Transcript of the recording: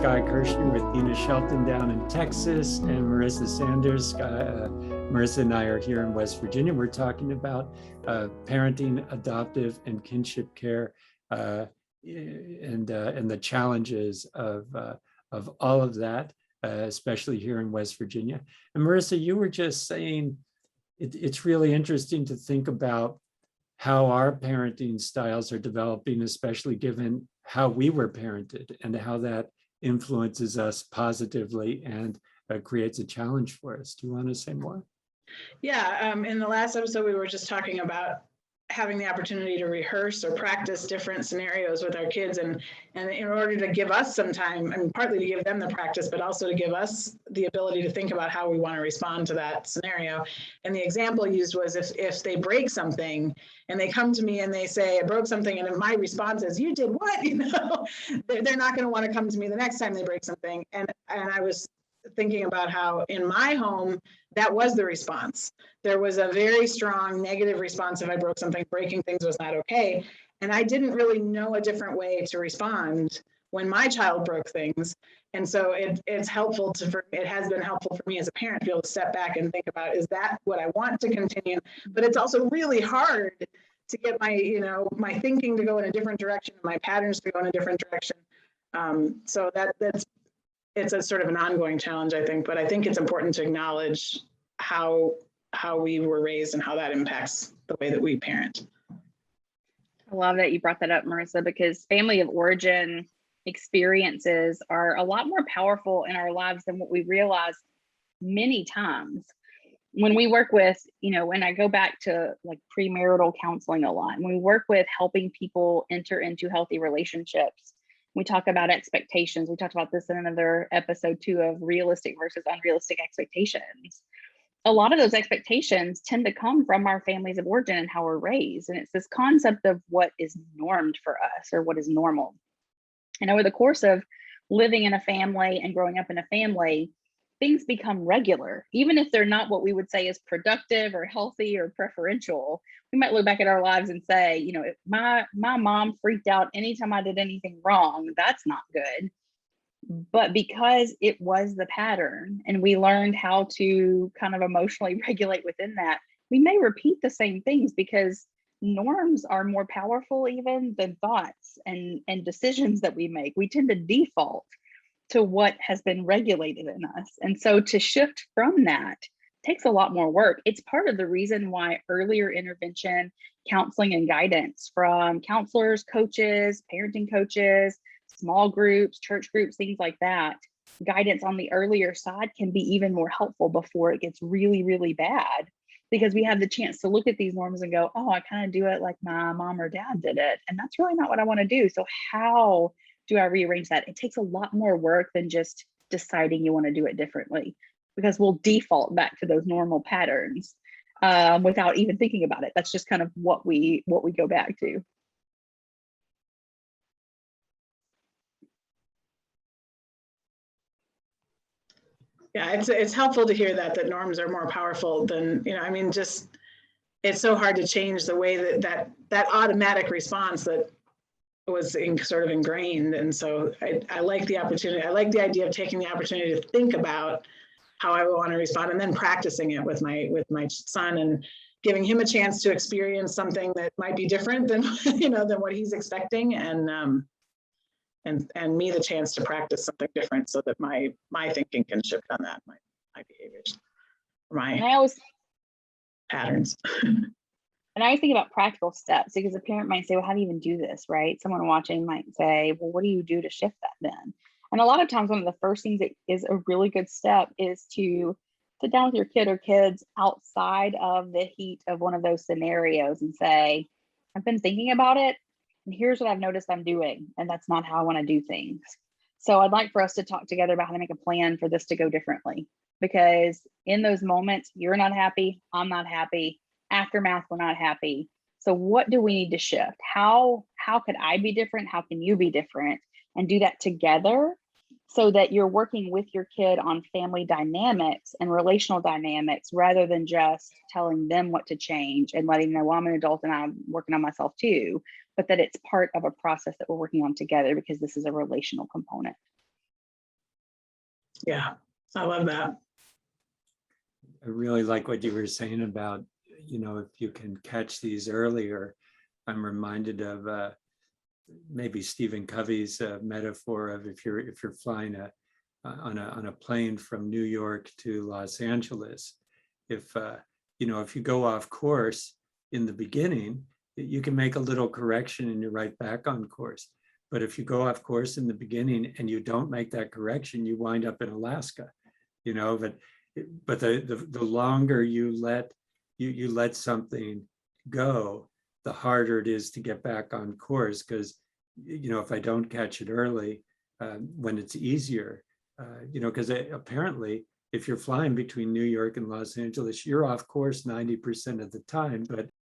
Sky Kirschner with Dina Shelton down in Texas and Marissa Sanders. Marissa and I are here in West Virginia. We're talking about parenting, adoptive, and kinship care, and the challenges of all of that, especially here in West Virginia. And Marissa, you were just saying it's really interesting to think about how our parenting styles are developing, especially given how we were parented and how that influences us positively and creates a challenge for us. Do you want to say more? Yeah, in the last episode, we were just talking about having the opportunity to rehearse or practice different scenarios with our kids, and in order to give us some time, and partly to give them the practice, but also to give us the ability to think about how we want to respond to that scenario. And the example used was if they break something and they come to me and they say, I broke something, and my response is, you did what? You know, they're not going to want to come to me the next time they break something. And I was thinking about how in my home, that was the response. There was a very strong negative response if I broke something. Breaking things was not okay. And I didn't really know a different way to respond when my child broke things. And so it's helpful it has been helpful for me as a parent to be able to step back and think about, is that what I want to continue? But it's also really hard to get my thinking to go in a different direction, my patterns to go in a different direction. So it's a sort of an ongoing challenge, I think, but I think it's important to acknowledge how we were raised and how that impacts the way that we parent. I love that you brought that up, Marissa, because family of origin experiences are a lot more powerful in our lives than what we realize many times. When we work with, when I go back to like premarital counseling a lot, when we work with helping people enter into healthy relationships, we talk about expectations. We talked about this in another episode too, of realistic versus unrealistic expectations. A lot of those expectations tend to come from our families of origin and how we're raised. And it's this concept of what is normed for us or what is normal. And over the course of living in a family and growing up in a family, things become regular, even if they're not what we would say is productive or healthy or preferential. We might look back at our lives and say, if my mom freaked out anytime I did anything wrong, that's not good. But because it was the pattern and we learned how to kind of emotionally regulate within that, we may repeat the same things because norms are more powerful even than thoughts and decisions that we make. We tend to default to what has been regulated in us. And so to shift from that takes a lot more work. It's part of the reason why earlier intervention, counseling, and guidance from counselors, coaches, parenting coaches, small groups, church groups, things like that, guidance on the earlier side can be even more helpful before it gets really, really bad, because we have the chance to look at these norms and go, oh, I kind of do it like my mom or dad did it. And that's really not what I want to do. So how do I rearrange that? It takes a lot more work than just deciding you want to do it differently, because we'll default back to those normal patterns without even thinking about it. That's just kind of what we go back to. Yeah, it's helpful to hear that norms are more powerful than, just it's so hard to change the way that automatic response that was sort of ingrained. And so I like the opportunity. I like the idea of taking the opportunity to think about how I would want to respond and then practicing it with my son and giving him a chance to experience something that might be different than, than what he's expecting, and me the chance to practice something different so that my thinking can shift on that, my behaviors, patterns. And I always think about practical steps, because a parent might say, well, how do you even do this, right? Someone watching might say, well, what do you do to shift that then? And a lot of times, one of the first things that is a really good step is to sit down with your kid or kids outside of the heat of one of those scenarios and say, I've been thinking about it, and here's what I've noticed I'm doing, and that's not how I want to do things. So I'd like for us to talk together about how to make a plan for this to go differently, because in those moments, you're not happy, I'm not happy. Aftermath, we're not happy. So what do we need to shift? How could I be different? How can you be different? And do that together so that you're working with your kid on family dynamics and relational dynamics, rather than just telling them what to change and letting them know, well, I'm an adult and I'm working on myself too, but that it's part of a process that we're working on together, because this is a relational component. Yeah, I love that. I really like what you were saying about, if you can catch these earlier. I'm reminded of maybe Stephen Covey's metaphor of if you're flying on a plane from New York to Los Angeles, if if you go off course in the beginning, you can make a little correction and you're right back on course. But if you go off course in the beginning and you don't make that correction, you wind up in Alaska. But the longer you let something go, the harder it is to get back on course. Because if I don't catch it early, when it's easier, because apparently if you're flying between New York and Los Angeles, you're off course 90% of the time. But